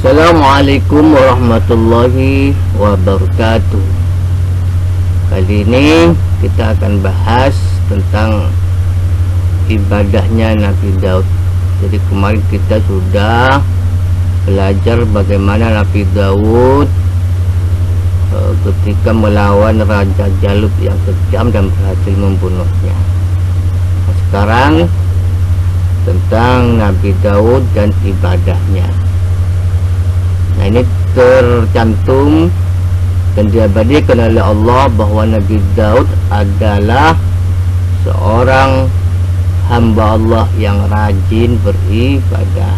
Assalamualaikum warahmatullahi wabarakatuh. Kali ini kita akan bahas tentang ibadahnya Nabi Daud. Jadi kemarin kita sudah belajar bagaimana Nabi Daud ketika melawan Raja Jalut yang kejam dan berhasil membunuhnya. Sekarang tentang Nabi Daud dan ibadahnya. Nah, ini tercantum dan diabadikan oleh Allah bahwa Nabi Daud adalah seorang hamba Allah yang rajin beribadah.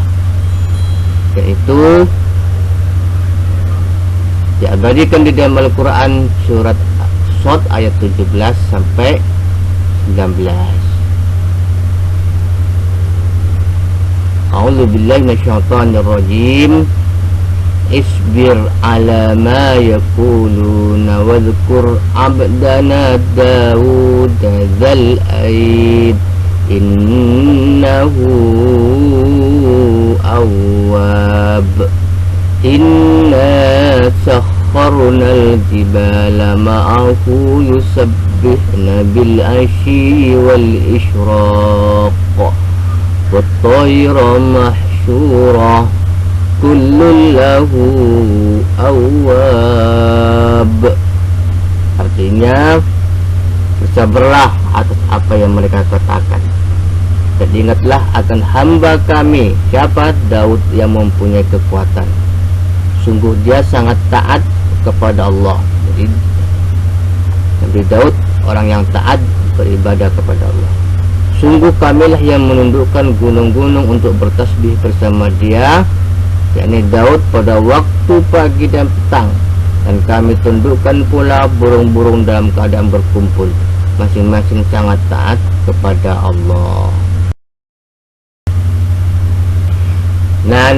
Yaitu diabadikan di dalam Al-Quran surat Shad ayat 17 sampai 19. A'udzu billahi minasyaitonir rajim. Isbir ala ma yaquluna wadhkur abdana Daud dzal aid innahu awwab. Inna sakharna al-jibala ma'ahu yusabbihna bil ashi wal ishraq wat tayra mahsyura kullun lahu awwab. Artinya, bersabarlah atas apa yang mereka katakan, dan ingatlah akan hamba kami, siapa? Daud, yang mempunyai kekuatan. Sungguh dia sangat taat kepada Allah. Jadi Nabi Daud orang yang taat beribadah kepada Allah. Sungguh kamilah yang menundukkan gunung-gunung untuk bertasbih bersama dia, yakni Daud, pada waktu pagi dan petang, dan kami tundukkan pula burung-burung dalam keadaan berkumpul, masing-masing sangat taat kepada Allah. Nah,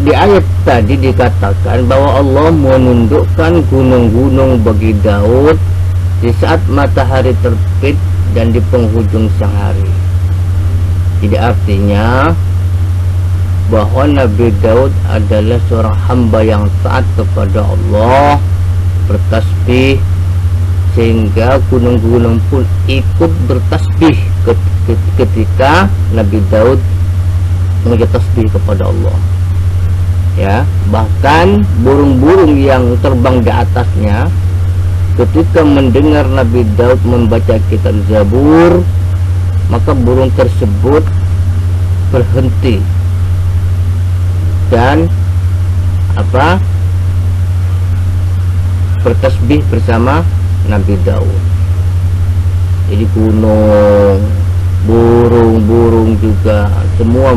di ayat tadi dikatakan bahwa Allah menundukkan gunung-gunung bagi Daud di saat matahari terbit dan di penghujung siang hari. Jadi artinya bahwa Nabi Daud adalah seorang hamba yang taat kepada Allah, bertasbih, sehingga gunung-gunung pun ikut bertasbih ketika Nabi Daud mengucap tasbih kepada Allah. Ya, bahkan burung-burung yang terbang di atasnya ketika mendengar Nabi Daud membaca kitab Zabur, maka burung tersebut berhenti dan bertasbih bersama Nabi Daud. Jadi gunung, burung-burung juga semua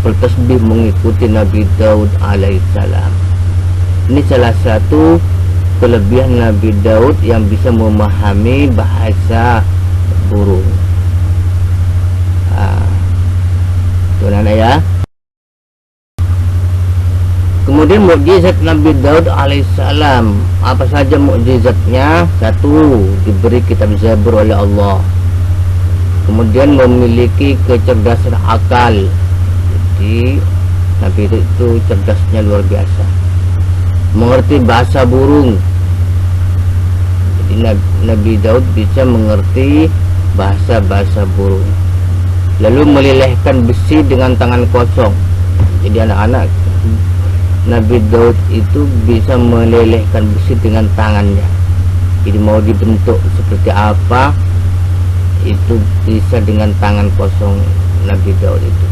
bertasbih mengikuti Nabi Daud alaihissalam. Ini salah satu kelebihan Nabi Daud yang bisa memahami bahasa burung. Itu nana ya. Kemudian mukjizat Nabi Daud alaihissalam, apa saja mukjizatnya? Satu, diberi kitab Zabur oleh Allah. Kemudian memiliki kecerdasan akal. Jadi Nabi itu cerdasnya luar biasa. Mengerti bahasa burung. Jadi Nabi Daud bisa mengerti bahasa-bahasa burung. Lalu melelehkan besi dengan tangan kosong. Jadi anak-anak, Nabi Daud itu bisa melelehkan besi dengan tangannya. Jadi mau dibentuk seperti apa, itu bisa dengan tangan kosong Nabi Daud itu.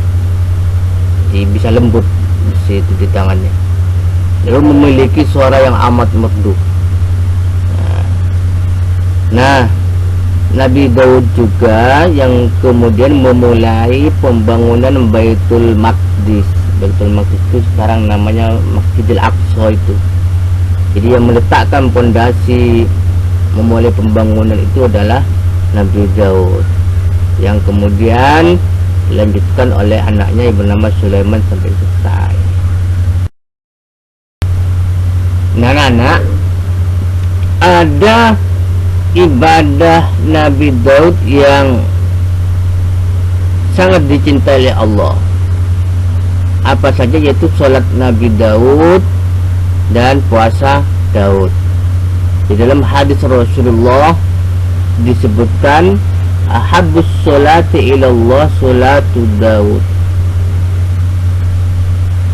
Jadi bisa lembut besi itu di tangannya. Lalu memiliki suara yang amat merdu. Nah, Nabi Daud juga yang kemudian memulai pembangunan Baitul Maqdis. Baitul Maqdis itu sekarang namanya Masjidil Aqsa itu. Jadi yang meletakkan pondasi memulai pembangunan itu adalah Nabi Daud, yang kemudian dilanjutkan oleh anaknya yang bernama Sulaiman sampai selesai. Nah, anak, ada ibadah Nabi Daud yang sangat dicintai oleh Allah. apa saja, yaitu sholat Nabi Daud dan puasa Daud. Di dalam hadis Rasulullah disebutkan ahabbus sholati ilallah sholatu Daud.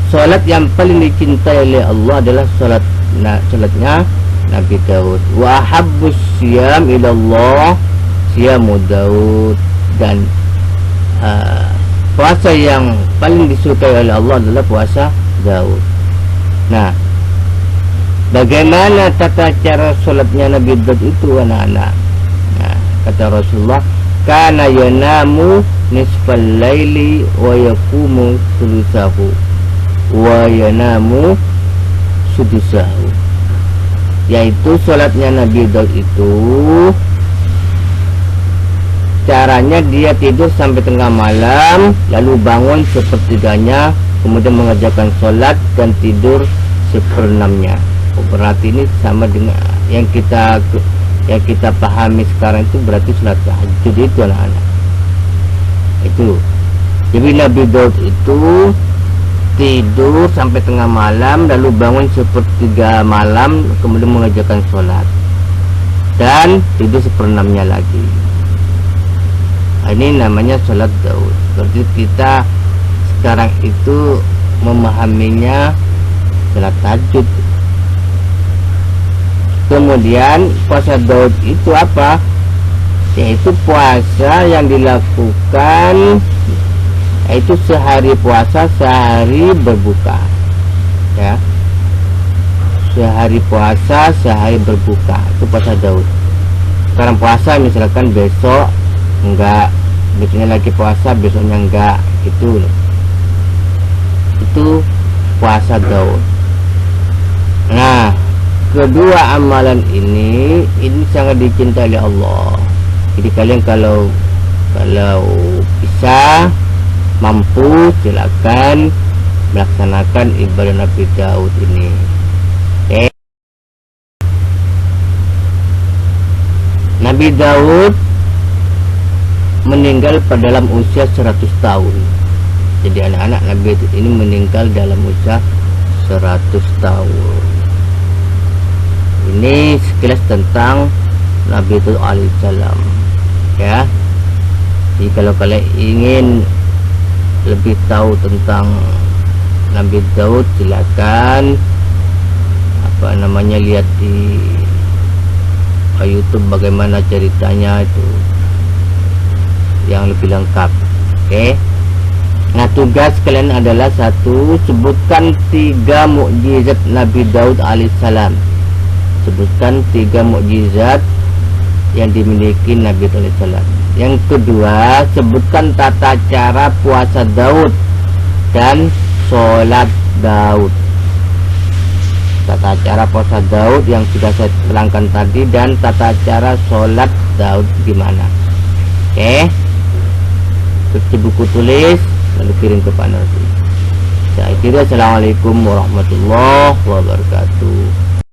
Sholat yang paling dicintai oleh Allah adalah sholatnya Nabi Daud. Wa ahabbus siyam ilallah siyamu Daud. Dan puasa yang paling disukai oleh Allah adalah puasa Daud. Nah, bagaimana tata cara sholatnya Nabi Daud itu anak-anak? Nah, kata Rasulullah, kana yanamu nisfal laili wa yaqumu sulusahu wa yanamu sudusahu. Yaitu sholatnya Nabi Daud itu caranya dia tidur sampai tengah malam, lalu bangun sepertiganya, kemudian mengerjakan sholat dan tidur seperenamnya. Berarti ini sama dengan yang kita pahami sekarang itu, berarti sholat tahajud itu anak-anak. Itu. Jadi Nabi Daud itu tidur sampai tengah malam, lalu bangun sepertiga malam, kemudian mengerjakan sholat dan tidur seperenamnya lagi. Ini namanya sholat Daud. Berarti kita sekarang itu memahaminya sholat tahajud. Kemudian puasa Daud itu apa? Yaitu puasa yang dilakukan, yaitu sehari puasa, sehari berbuka, ya. Sehari puasa, sehari berbuka, itu puasa Daud. Sekarang puasa, misalkan besok enggak, besoknya lagi puasa, besoknya enggak, gitu. Itu puasa Daud. Nah, kedua amalan ini sangat dicintai oleh Allah. Jadi kalian kalau bisa, mampu, silakan melaksanakan ibadah Nabi Daud ini. Nabi Daud meninggal pada dalam usia 100 tahun. Jadi anak-anak, Nabi Daud ini meninggal dalam usia 100 tahun. Ini sekilas tentang Nabi Daud alaihissalam, ya. Jadi kalau kalian ingin lebih tahu tentang Nabi Daud, silakan lihat di YouTube bagaimana ceritanya itu yang lebih lengkap. Oke. Nah, tugas kalian adalah satu, sebutkan 3 mukjizat Nabi Daud alaihissalam. Sebutkan 3 mukjizat yang dimiliki Nabi Daud alaihissalam. Yang kedua, sebutkan tata cara puasa Daud dan sholat Daud. Tata cara puasa Daud yang sudah saya terangkan tadi, dan tata cara sholat Daud gimana. Oke. Cuci buku tulis, lalu kirim ke Pak Nardi. Saya kira assalamualaikum warahmatullahi wabarakatuh.